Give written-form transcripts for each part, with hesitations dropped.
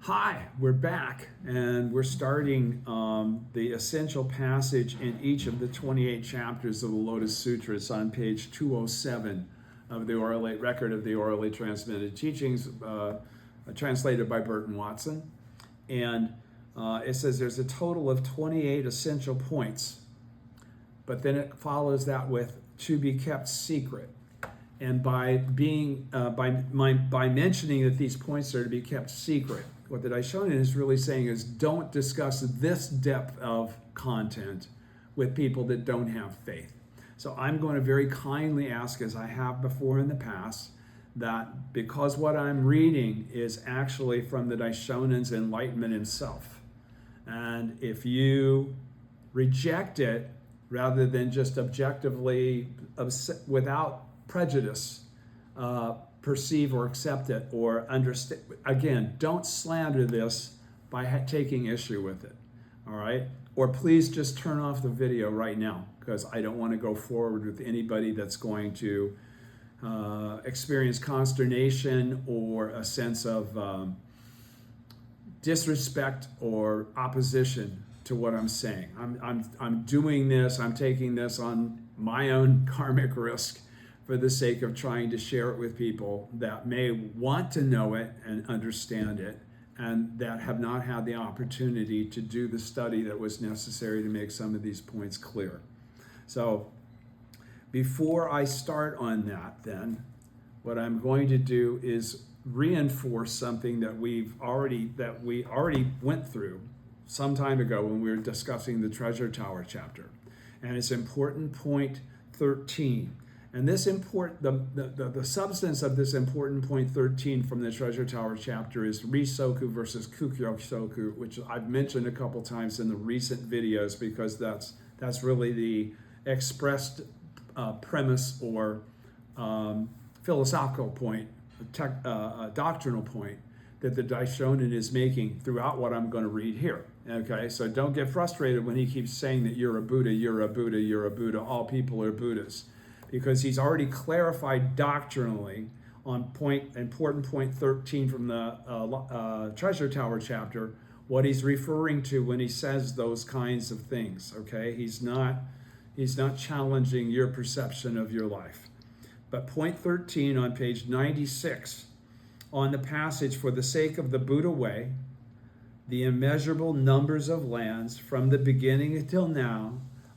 Hi, we're back, and we're starting the essential passage in each of the 28 chapters of the Lotus Sutras on page 207 of the orally record of the orally transmitted teachings, translated by Burton Watson. And it says there's a total of 28 essential points, but then it follows that with to be kept secret. And by mentioning that these points are to be kept secret, what the Daishonin is really saying is don't discuss this depth of content with people that don't have faith. So I'm going to very kindly ask, as I have before in the past, that because what I'm reading is actually from the Daishonin's enlightenment himself, and if you reject it rather than just objectively, without prejudice, perceive or accept it or understand. Again, don't slander this by taking issue with it, all right? Or please just turn off the video right now, because I don't want to go forward with anybody that's going to experience consternation or a sense of disrespect or opposition to what I'm saying. I'm doing this, I'm taking this on my own karmic risk for the sake of trying to share it with people that may want to know it and understand it, and that have not had the opportunity to do the study that was necessary to make some of these points clear. So before I start on that, then, what I'm going to do is reinforce something that we already went through some time ago when we were discussing the Treasure Tower chapter. And it's important point 13. And this the substance of this important point 13 from the Treasure Tower chapter is Risoku versus Kukyosoku, which I've mentioned a couple times in the recent videos, because that's really the expressed premise or philosophical point, doctrinal point that the Daishonin is making throughout what I'm going to read here. Okay, so don't get frustrated when he keeps saying that you're a Buddha, you're a Buddha, you're a Buddha, all people are Buddhas, because he's already clarified doctrinally on important point 13 from the Treasure Tower chapter what he's referring to when he says those kinds of things. Okay, he's not challenging your perception of your life. But point 13 on page 96, on the passage, for the sake of the Buddha way, the immeasurable numbers of lands from the beginning until now,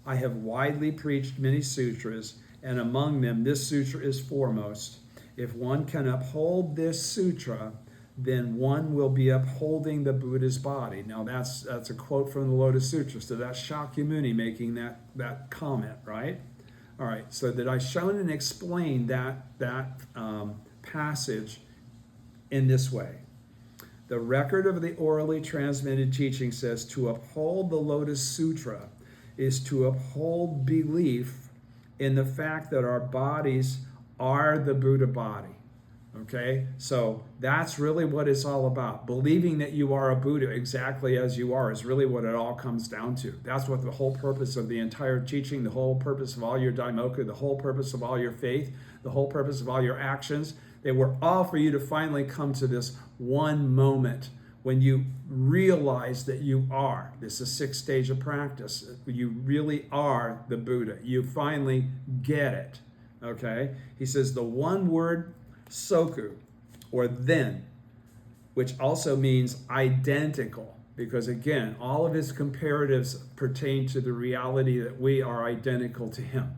I have widely preached many sutras, and among them this sutra is foremost. If one can uphold this sutra, then one will be upholding the Buddha's body. Now that's a quote from the Lotus Sutra. So that's Shakyamuni making that comment, right? All right, so that I've shown and explained that passage in this way. The record of the orally transmitted teaching says to uphold the Lotus Sutra is to uphold belief in the fact that our bodies are the Buddha body. Okay, so that's really what it's all about. Believing that you are a Buddha exactly as you are is really what it all comes down to. That's what the whole purpose of the entire teaching, the whole purpose of all your daimoku, the whole purpose of all your faith, the whole purpose of all your actions. They were all for you to finally come to this one moment when you realize that you are. This is the sixth stage of practice. You really are the Buddha. You finally get it. Okay? He says the one word soku, or then, which also means identical, because again, all of his comparatives pertain to the reality that we are identical to him.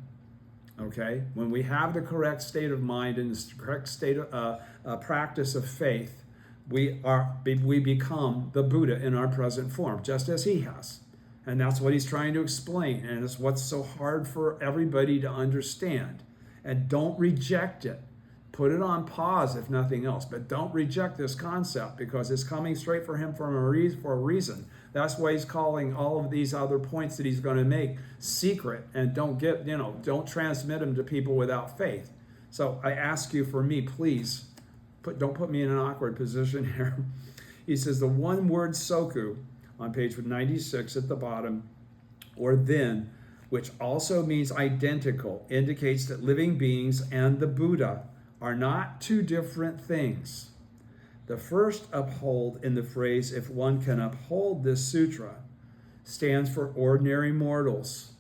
Okay? When we have the correct state of mind and the correct state of practice of faith, we become the Buddha in our present form, just as he has. And that's what he's trying to explain. And it's what's so hard for everybody to understand. And don't reject it. Put it on pause, if nothing else. But don't reject this concept, because it's coming straight for him for a reason. That's why he's calling all of these other points that he's going to make secret, and don't transmit them to people without faith. So I ask you, for me, please, don't put me in an awkward position here. He says the one word soku on page 96 at the bottom, or then, which also means identical, indicates that living beings and the Buddha are not two different things. The first uphold in the phrase, if one can uphold this sutra, stands for ordinary mortals.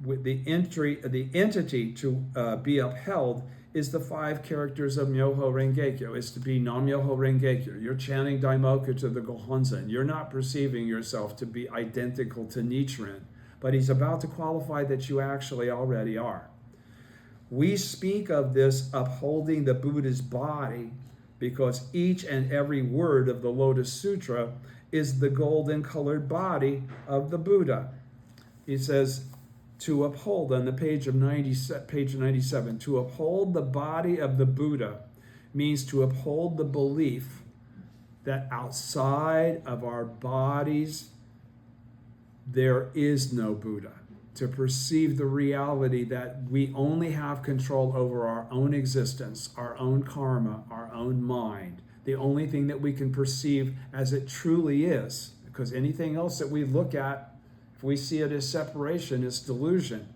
With the entity to be upheld is the 5 characters of Myoho Rengekyo. It's to be Nam-myoho Rengekyo. You're chanting Daimoku to the Gohonzon. You're not perceiving yourself to be identical to Nichiren, but he's about to qualify that you actually already are. We speak of this upholding the Buddha's body because each and every word of the Lotus Sutra is the golden colored body of the Buddha. He says, to uphold, on the page 97, to uphold the body of the Buddha means to uphold the belief that outside of our bodies there is no Buddha. To perceive the reality that we only have control over our own existence, our own karma, our own mind. The only thing that we can perceive as it truly is, because anything else that we look at, if we see it as separation, is delusion.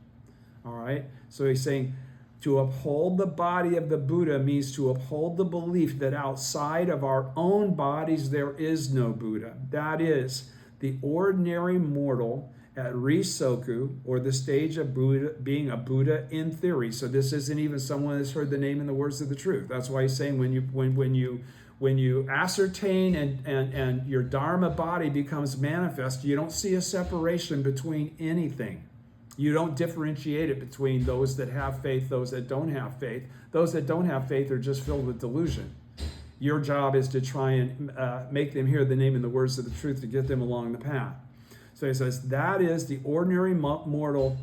All right? So he's saying to uphold the body of the Buddha means to uphold the belief that outside of our own bodies there is no Buddha. That is, the ordinary mortal at Risoku, or the stage of Buddha, being a Buddha in theory. So this isn't even someone that's heard the name and the words of the truth. That's why he's saying when you ascertain and your Dharma body becomes manifest, you don't see a separation between anything. You don't differentiate it between those that have faith, those that don't have faith. Those that don't have faith are just filled with delusion. Your job is to try and make them hear the name and the words of the truth to get them along the path. So he says, that is the ordinary mortal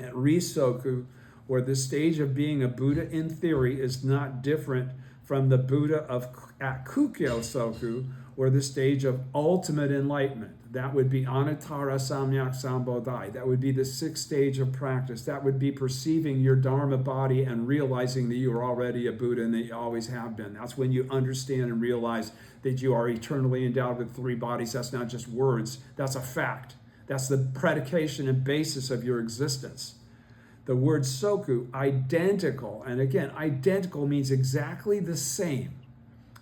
at Risoku, or the stage of being a Buddha in theory, is not different from the Buddha at Kukyo Soku, or the stage of ultimate enlightenment. That would be Anuttara Samyak Sambodhi. That would be the 6th stage of practice. That would be perceiving your Dharma body and realizing that you are already a Buddha and that you always have been. That's when you understand and realize that you are eternally endowed with 3 bodies. That's not just words. That's a fact. That's the predication and basis of your existence. The word soku, identical, and again, identical means exactly the same.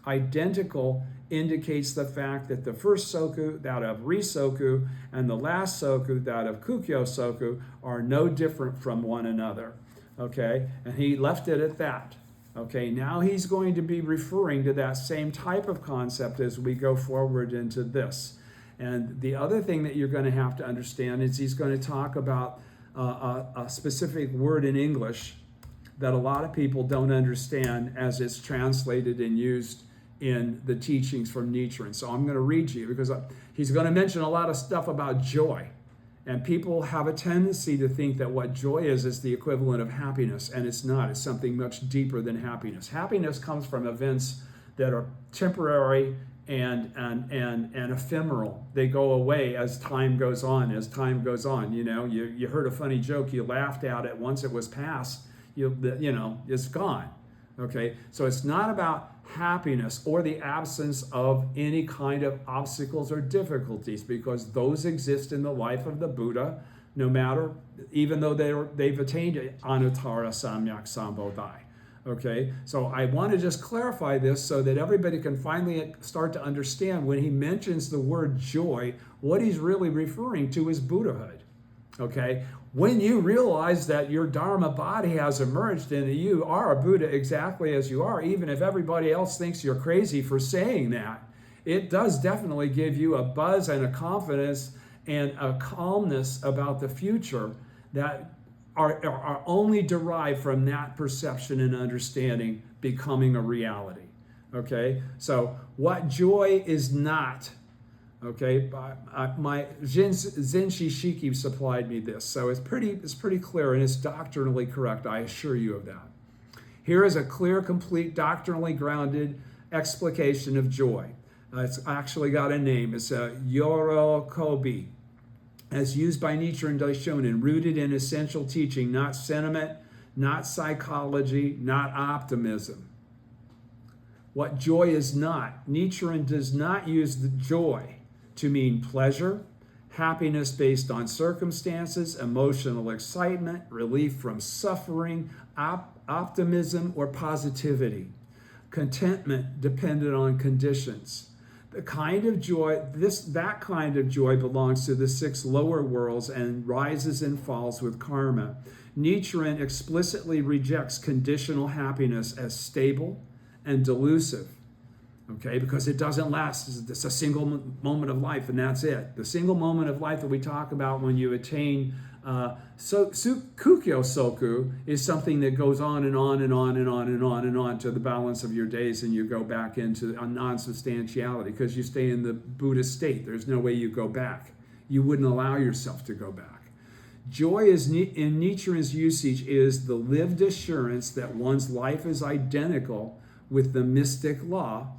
Identical indicates the fact that the first soku, that of Risoku, and the last soku, that of Kukyo Soku, are no different from one another. Okay? And he left it at that. Okay, now he's going to be referring to that same type of concept as we go forward into this. And the other thing that you're going to have to understand is he's going to talk about a specific word in English that a lot of people don't understand as it's translated and used in the teachings from Nichiren. So I'm going to read you because he's going to mention a lot of stuff about joy. And people have a tendency to think that what joy is the equivalent of happiness, and it's not. It's something much deeper than happiness. Happiness comes from events that are temporary and ephemeral. They go away as time goes on. You know, you heard a funny joke, you laughed at it once it was past, it's gone. Okay, so it's not about happiness or the absence of any kind of obstacles or difficulties, because those exist in the life of the Buddha, no matter, even though they've attained Anuttara Samyak Sambodhi. Okay, so I want to just clarify this so that everybody can finally start to understand when he mentions the word joy, what he's really referring to is Buddhahood. Okay, when you realize that your Dharma body has emerged and you are a Buddha exactly as you are, even if everybody else thinks you're crazy for saying that, it does definitely give you a buzz and a confidence and a calmness about the future that are only derived from that perception and understanding becoming a reality. Okay, so what joy is not. Okay, my Zenshi Shiki supplied me this, so it's pretty clear and it's doctrinally correct. I assure you of that. Here is a clear, complete, doctrinally grounded explication of joy. It's actually got a name. It's a Yorokobi, as used by Nichiren Daishonin, rooted in essential teaching, not sentiment, not psychology, not optimism. What joy is not. Nichiren does not use the joy to mean pleasure, happiness based on circumstances, emotional excitement, relief from suffering, optimism, or positivity. Contentment dependent on conditions. The kind of joy, that kind of joy belongs to the 6 lower worlds and rises and falls with karma. Nichiren explicitly rejects conditional happiness as stable and delusive, okay, because it doesn't last. It's a single moment of life, and that's it. The single moment of life that we talk about when you attain Kukyo Soku is something that goes on and on and on and on and on and on to the balance of your days, and you go back into a non-substantiality because you stay in the Buddhist state. There's no way you go back. You wouldn't allow yourself to go back. Joy is, in Nichiren's usage, is the lived assurance that one's life is identical with the mystic law,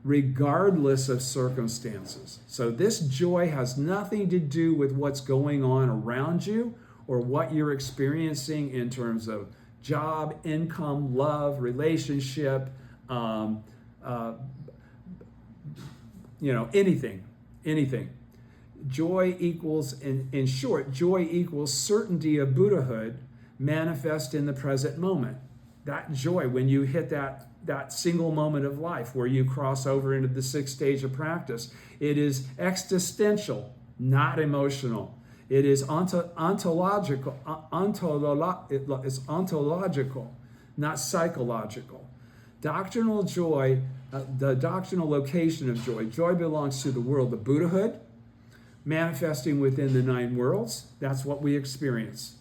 regardless of circumstances. So this joy has nothing to do with what's going on around you or what you're experiencing in terms of job, income, love, relationship, anything. Joy equals, in short, joy equals certainty of Buddhahood manifest in the present moment. That joy, when you hit that single moment of life where you cross over into the 6th stage of practice, it is existential, not emotional. It is ontological, not psychological. Doctrinal joy, the doctrinal location of joy. Joy belongs to the world of Buddhahood, manifesting within the 9 worlds. That's what we experience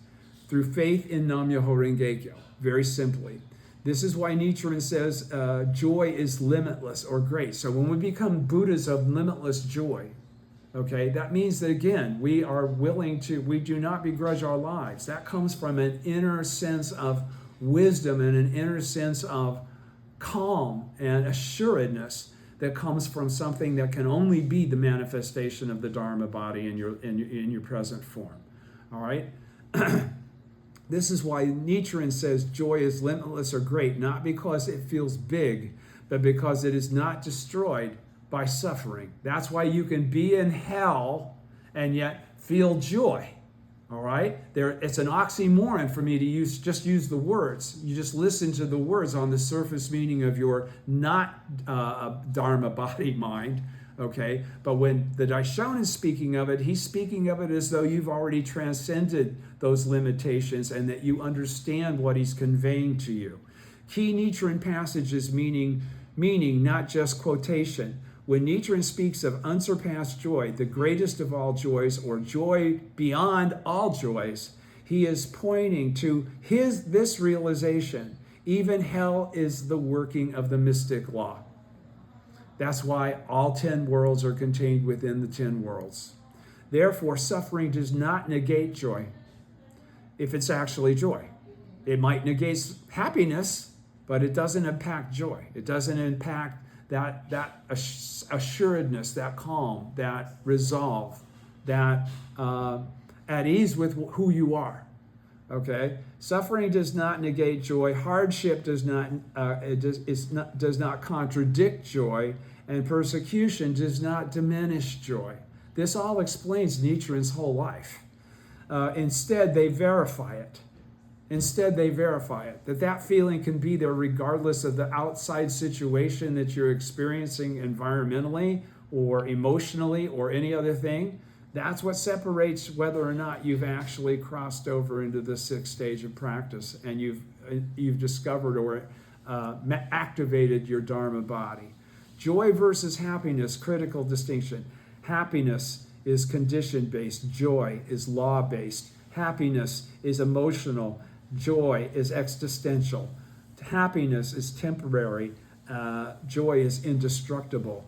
through faith in Nam-myoho Renge-kyo, very simply. This is why Nichiren says joy is limitless or great. So when we become Buddhas of limitless joy, okay, that means that, again, we do not begrudge our lives. That comes from an inner sense of wisdom and an inner sense of calm and assuredness that comes from something that can only be the manifestation of the Dharma body in your present form. All right? This is why Nichiren says joy is limitless or great, not because it feels big, but because it is not destroyed by suffering. That's why you can be in hell and yet feel joy. All right? It's an oxymoron for me to just use the words. You just listen to the words on the surface meaning of your not Dharma body mind. Okay? But when the Daishonin is speaking of it, he's speaking of it as though you've already transcended those limitations and that you understand what he's conveying to you. Key Nichiren passages meaning, not just quotation. When Nichiren speaks of unsurpassed joy, the greatest of all joys, or joy beyond all joys, he is pointing to this realization. Even hell is the working of the mystic law. That's why all 10 worlds are contained within the 10 worlds. Therefore, suffering does not negate joy, if it's actually joy. It might negate happiness, but it doesn't impact joy. It doesn't impact that assuredness, that calm, that resolve, that at ease with who you are. Okay, suffering does not negate joy. Hardship does not contradict joy, and persecution does not diminish joy. This all explains Nichiren's whole life. Instead, they verify it. That feeling can be there regardless of the outside situation that you're experiencing environmentally or emotionally or any other thing. That's what separates whether or not you've actually crossed over into the 6th stage of practice and you've discovered or activated your Dharma body. Joy versus happiness, critical distinction. Happiness is condition-based. Joy is law-based. Happiness is emotional. Joy is existential. Happiness is temporary. Joy is indestructible.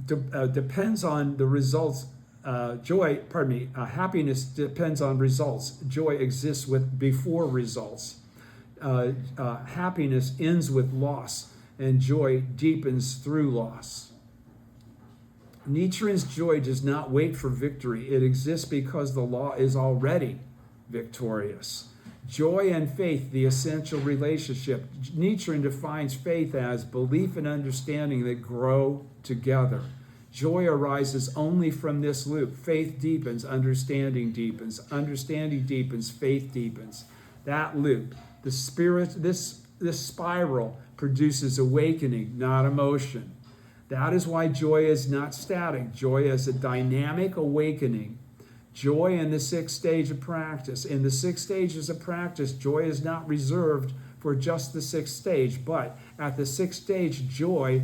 Depends on the results. Happiness depends on results. Joy exists before results. Happiness ends with loss, and joy deepens through loss. Nichiren's joy does not wait for victory. It exists because the law is already victorious. Joy and faith, the essential relationship. Nichiren defines faith as belief and understanding that grow together. Joy arises only from this loop. Faith deepens, understanding deepens. Understanding deepens, faith deepens. That loop. This this spiral produces awakening, not emotion. That is why joy is not static. Joy is a dynamic awakening. Joy in the sixth stage of practice. In the six stages of practice, joy is not reserved for just the sixth stage, but at the sixth stage, joy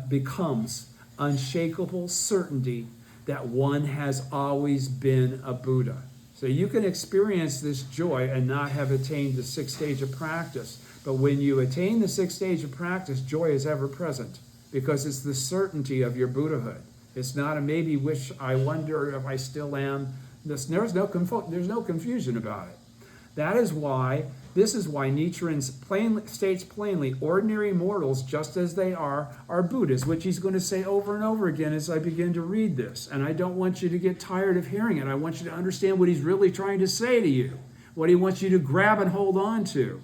becomes unshakable certainty that one has always been a Buddha. So you can experience this joy and not have attained the sixth stage of practice. But when you attain the sixth stage of practice, joy is ever present because it's the certainty of your Buddhahood. It's not a maybe, wish, I wonder if I still am. There's no confusion about it. This is why Nichiren states plainly, ordinary mortals, just as they are Buddhas, which he's going to say over and over again as I begin to read this. And I don't want you to get tired of hearing it. I want you to understand what he's really trying to say to you, what he wants you to grab and hold on to.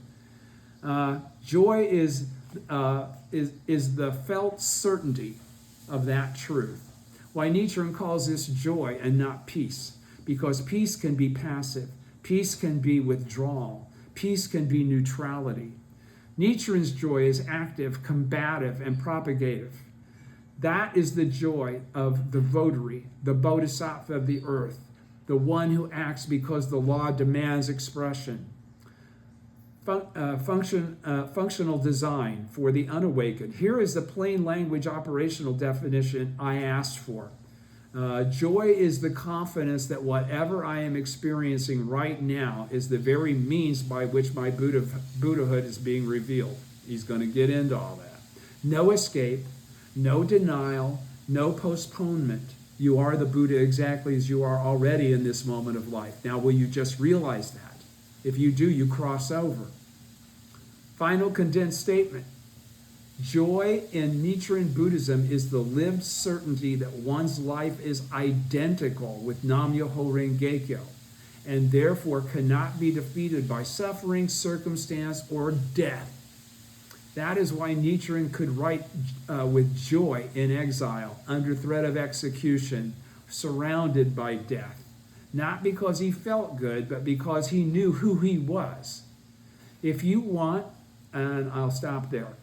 Joy is the felt certainty of that truth. Why Nichiren calls this joy and not peace, because peace can be passive, peace can be withdrawal, peace can be neutrality. Nichiren's joy is active, combative, and propagative. That is the joy of the votary, the bodhisattva of the earth, the one who acts because the law demands expression. Functional design for the unawakened. Here is the plain language operational definition I asked for. Joy is the confidence that whatever I am experiencing right now is the very means by which my Buddhahood is being revealed. He's going to get into all that. No escape, no denial, no postponement. You are the Buddha exactly as you are already in this moment of life. Now, will you just realize that? If you do, you cross over. Final condensed statement. Joy in Nichiren Buddhism is the lived certainty that one's life is identical with Nam-myoho Renge-kyo and therefore cannot be defeated by suffering, circumstance, or death. That is why Nichiren could write with joy in exile, under threat of execution, surrounded by death. Not because he felt good, but because he knew who he was. If you want, and I'll stop there.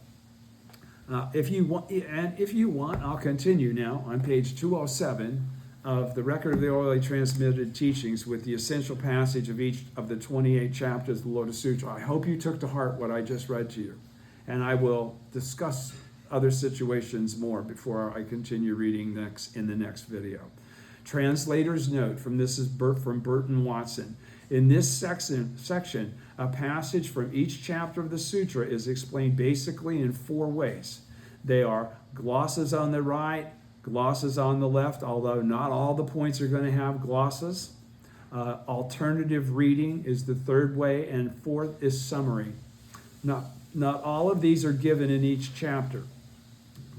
If you want, I'll continue now on page 207 of the Record of the Orally Transmitted Teachings with the essential passage of each of the 28 chapters of the Lotus Sutra. I hope you took to heart what I just read to you, and I will discuss other situations more before I continue reading in the next video. Translator's note from Burton Watson. In this section, a passage from each chapter of the sutra is explained basically in four ways. They are glosses on the right, glosses on the left, although not all the points are going to have glosses. Alternative reading is the third way, and fourth is summary. Not all of these are given in each chapter.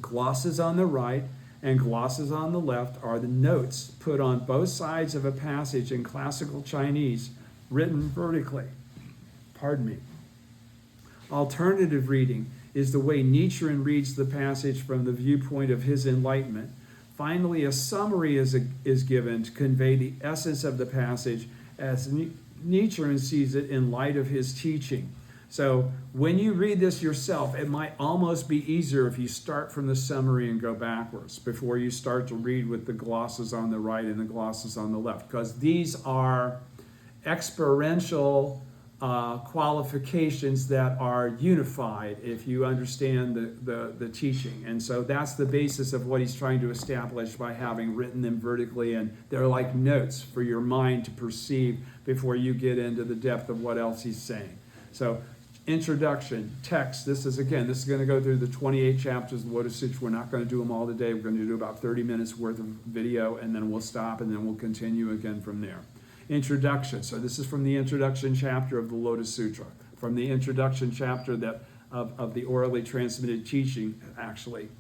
Glosses on the right and glosses on the left are the notes put on both sides of a passage in classical Chinese, written vertically. Pardon me. Alternative reading is the way Nichiren reads the passage from the viewpoint of his enlightenment. Finally, a summary is given to convey the essence of the passage as Nichiren sees it in light of his teaching. So when you read this yourself, it might almost be easier if you start from the summary and go backwards before you start to read with the glosses on the right and the glosses on the left, because these are experiential qualifications that are unified if you understand the teaching. And so that's the basis of what he's trying to establish by having written them vertically, and they're like notes for your mind to perceive before you get into the depth of what else he's saying. So introduction, text. This is going to go through the 28 chapters of the Lotus Sutra. We're not going to do them all today. We're going to do about 30 minutes worth of video, and then we'll stop, and then we'll continue again from there. Introduction. So this is from the introduction chapter of the Lotus Sutra, from the introduction chapter of the orally transmitted teaching, actually.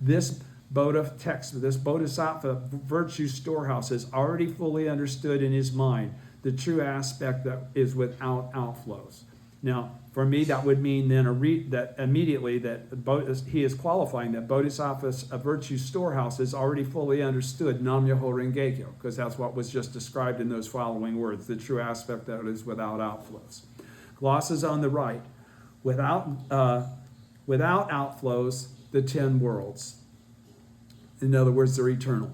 This bodhisattva virtue storehouse has already fully understood in his mind the true aspect that is without outflows. Now, for me, that would mean then that immediately that he is qualifying that Bodhisattva's virtue storehouse is already fully understood Nam-myoho Renge-kyo, because that's what was just described in those following words, the true aspect that is without outflows. Glosses on the right. without outflows, the 10 worlds. In other words, they're eternal.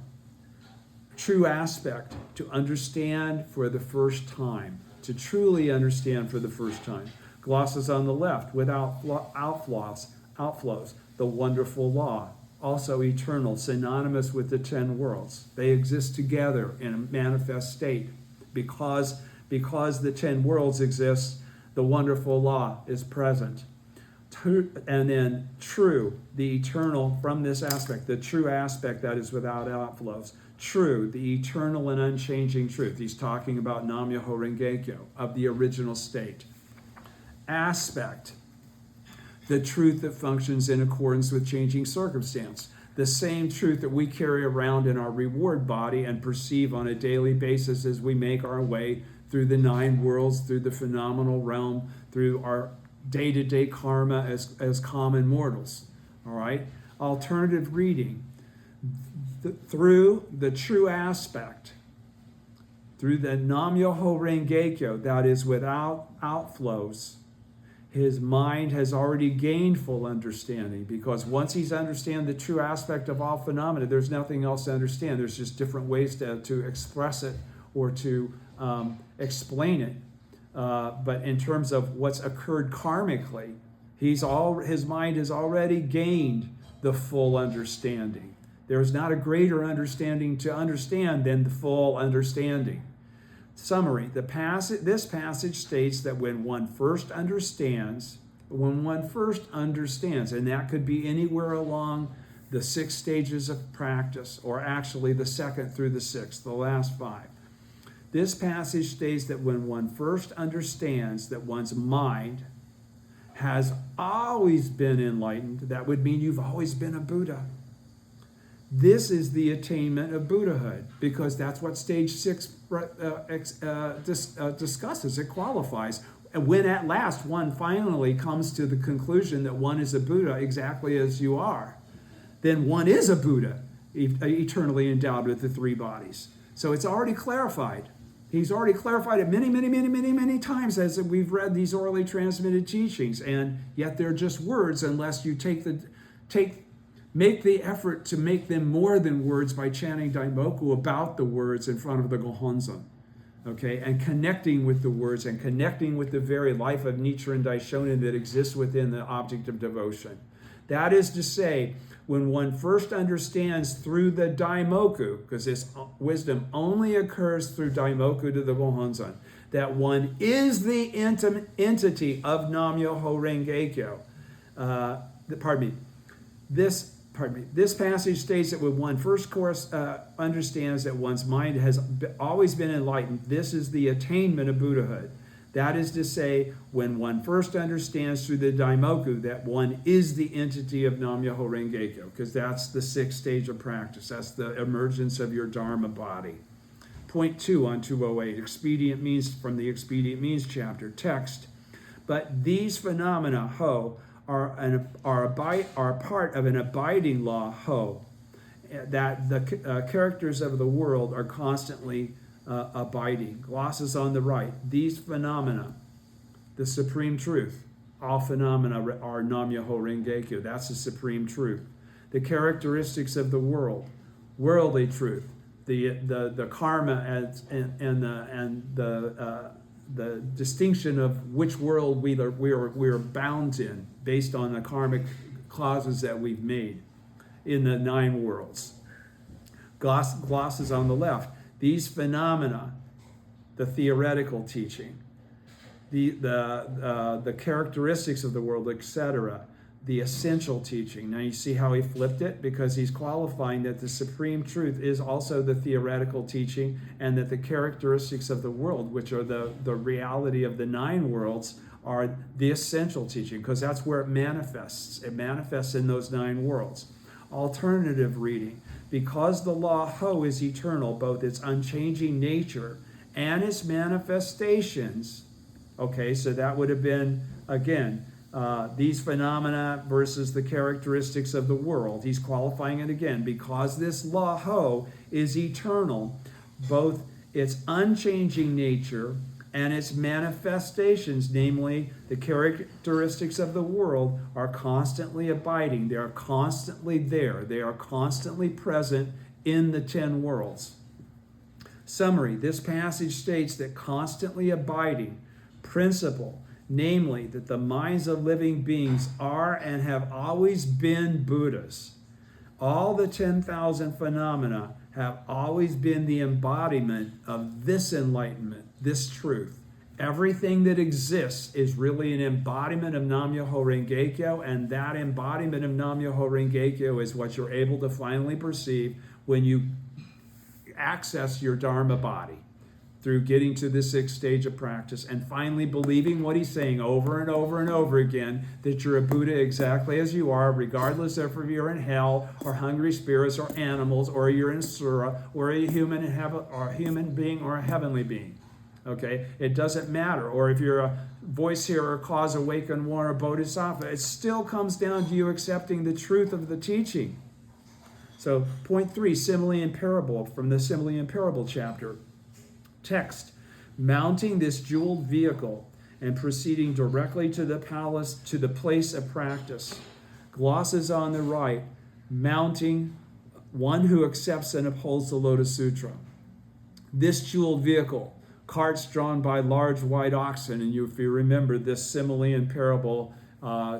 True aspect, to understand for the first time, to truly understand for the first time. Glosses on the left, without outflows, the wonderful law, also eternal, synonymous with the 10 worlds. They exist together in a manifest state. Because the 10 worlds exist, the wonderful law is present. And then true, the eternal from this aspect, the true aspect that is without outflows. True, the eternal and unchanging truth. He's talking about Nam-myoho Renge-kyo, of the original state. Aspect, the truth that functions in accordance with changing circumstance. The same truth that we carry around in our reward body and perceive on a daily basis as we make our way through the 9 worlds, through the phenomenal realm, through our day-to-day karma as common mortals. All right? Alternative reading. Through the true aspect, through the Nam-myoho Renge-kyo, that is without outflows, his mind has already gained full understanding, because once he's understand the true aspect of all phenomena, there's nothing else to understand. There's just different ways to express it or to explain it. But in terms of what's occurred karmically, his mind has already gained the full understanding. There's not a greater understanding to understand than the full understanding. Summary, this passage states that when one first understands, and that could be anywhere along the 6 stages of practice, or actually the 2nd through the 6th, the last 5. This passage states that when one first understands that one's mind has always been enlightened, that would mean you've always been a Buddha. This is the attainment of Buddhahood, because that's what stage 6 discusses. It qualifies. And when at last one finally comes to the conclusion that one is a Buddha exactly as you are, then one is a Buddha, eternally endowed with the 3 bodies. So it's already clarified. He's already clarified it many times as we've read these orally transmitted teachings, and yet they're just words unless you make the effort to make them more than words by chanting Daimoku about the words in front of the Gohonzon, okay, and connecting with the words and connecting with the very life of Nichiren Daishonin that exists within the object of devotion. That is to say, when one first understands through the Daimoku, because this wisdom only occurs through Daimoku to the Gohonzon, that one is the entity of Nam-myoho Renge-kyo. This passage states that when one first understands that one's mind has always been enlightened, this is the attainment of Buddhahood. That is to say, when one first understands through the Daimoku that one is the entity of Nam-myoho Renge-kyo, because that's the 6th stage of practice. That's the emergence of your Dharma body. Point 2 on 208, expedient means, from the expedient means chapter, text. But these phenomena, ho, are part of an abiding law, ho, that the characters of the world are constantly abiding. Glosses on the right. These phenomena, the supreme truth, all phenomena are Nam-myoho Renge-kyo. That's the supreme truth. The characteristics of the world, worldly truth, the karma and the distinction of which world we are bound in based on the karmic clauses that we've made in the 9 worlds. Glosses on the left. These phenomena, the theoretical teaching, the characteristics of the world, etc., the essential teaching. Now you see how he flipped it? Because he's qualifying that the supreme truth is also the theoretical teaching, and that the characteristics of the world, which are the reality of the 9 worlds, are the essential teaching, because that's where it manifests. It manifests in those 9 worlds. Alternative reading. Because the law ho is eternal, both its unchanging nature and its manifestations. Okay, so that would have been, again, these phenomena versus the characteristics of the world. He's qualifying it again. Because this law ho is eternal, both its unchanging nature and its manifestations, namely the characteristics of the world, are constantly abiding. They are constantly there. They are constantly present in the 10 worlds. Summary: this passage states that constantly abiding principle, namely that the minds of living beings are and have always been Buddhas. All the 10,000 phenomena have always been the embodiment of this enlightenment, this truth. Everything that exists is really an embodiment of Nam-myoho Renge Kyo, and that embodiment of Nam-myoho Renge Kyo is what you're able to finally perceive when you access your Dharma body through getting to the 6th stage of practice and finally believing what he's saying over and over and over again, that you're a Buddha exactly as you are, regardless if you're in hell or hungry spirits or animals, or you're in Sura, or a human or a human being or a heavenly being. Okay, it doesn't matter. Or if you're a voice hearer, cause, awakened one, or bodhisattva, it still comes down to you accepting the truth of the teaching. So, point 3, simile and parable, from the simile and parable chapter. Text: mounting this jeweled vehicle and proceeding directly to the palace, to the place of practice. Glosses on the right: mounting one who accepts and upholds the Lotus Sutra. This jeweled vehicle, carts drawn by large white oxen, and if you remember, this simile and parable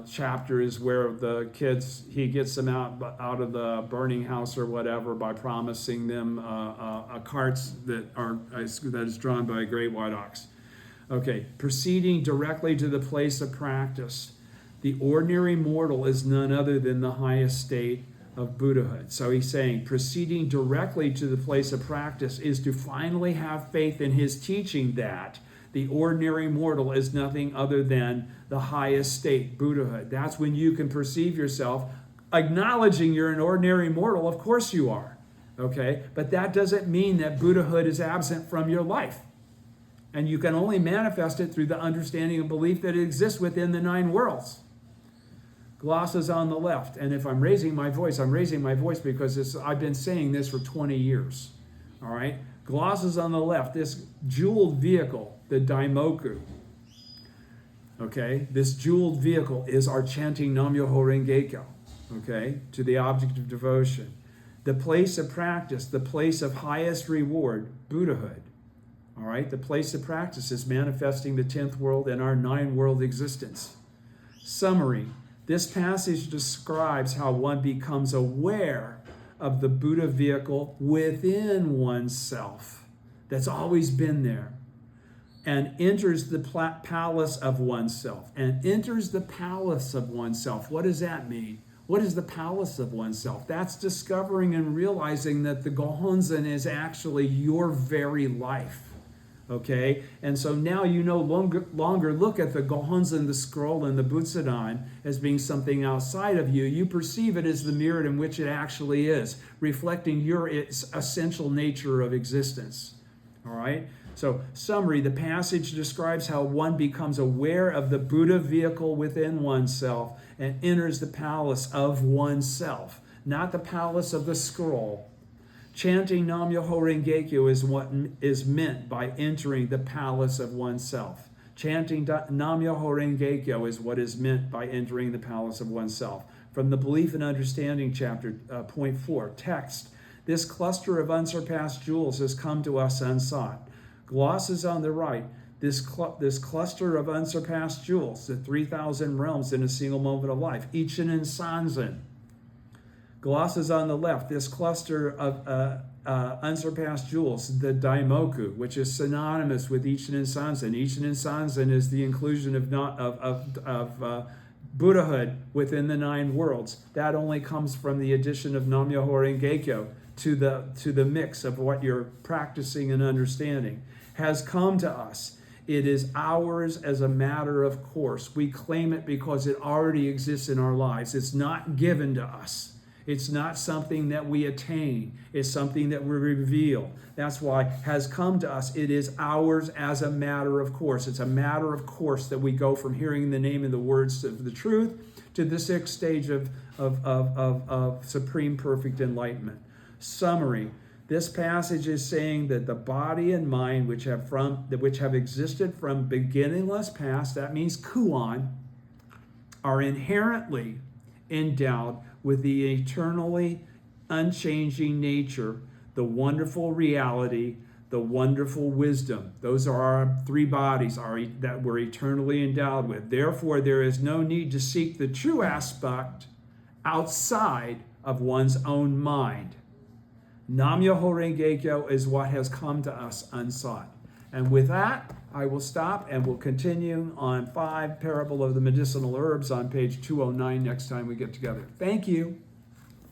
chapter is where the kids, he gets them out of the burning house or whatever by promising them carts that is drawn by a great white ox. Okay, proceeding directly to the place of practice. The ordinary mortal is none other than the highest state of Buddhahood. So he's saying proceeding directly to the place of practice is to finally have faith in his teaching that the ordinary mortal is nothing other than the highest state, Buddhahood. That's when you can perceive yourself acknowledging you're an ordinary mortal. Of course you are, okay? But that doesn't mean that Buddhahood is absent from your life. And you can only manifest it through the understanding and belief that it exists within the 9 worlds. Glosses on the left. And if I'm raising my voice because I've been saying this for 20 years, all right? Glosses on the left, this jeweled vehicle, the Daimoku. Okay, this jeweled vehicle is our chanting Nam-myoho Renge Kyo, okay, to the object of devotion. The place of practice, the place of highest reward, Buddhahood. All right, the place of practice is manifesting the 10th world and our 9-world existence. Summary: this passage describes how one becomes aware of the Buddha vehicle within oneself that's always been there, and enters the palace of oneself. And enters the palace of oneself. What does that mean? What is the palace of oneself? That's discovering and realizing that the Gohonzon is actually your very life. Okay? And so now you no longer look at the Gohonzon, the scroll, and the Butsudan as being something outside of you. You perceive it as the mirror in which it actually is, reflecting its essential nature of existence. All right? So, summary: the passage describes how one becomes aware of the Buddha vehicle within oneself and enters the palace of oneself, not the palace of the scroll. Chanting Nam-myoho Renge Kyo is what is meant by entering the palace of oneself. Chanting Nam-myoho Renge Kyo is what is meant by entering the palace of oneself. From the Belief and Understanding chapter, point 4, text: this cluster of unsurpassed jewels has come to us unsought. Glosses on the right: this cluster of unsurpassed jewels, the 3,000 realms in a single moment of life, Ichinen Sanzen. Glosses on the left: this cluster of unsurpassed jewels, the Daimoku, which is synonymous with Ichinen Sanzen. Ichinen Sanzen is the inclusion of Buddhahood within the 9 worlds. That only comes from the addition of Nam-myoho Renge Kyo to the mix of what you're practicing and understanding. Has come to us. It is ours as a matter of course. We claim it because it already exists in our lives. It's not given to us. It's not something that we attain. It's something that we reveal. That's why has come to us. It is ours as a matter of course. It's a matter of course that we go from hearing the name and the words of the truth to the 6th stage of supreme perfect enlightenment. Summary: This passage is saying that the body and mind which have existed from beginningless past, that means kuon, are inherently endowed with the eternally unchanging nature, the wonderful reality, the wonderful wisdom. Those are our three bodies that we're eternally endowed with. Therefore, there is no need to seek the true aspect outside of one's own mind. Nam-myoho Renge-kyo is what has come to us unsought. And with that, I will stop and we'll continue on 5 Parable of the Medicinal Herbs on page 209 next time we get together. Thank you.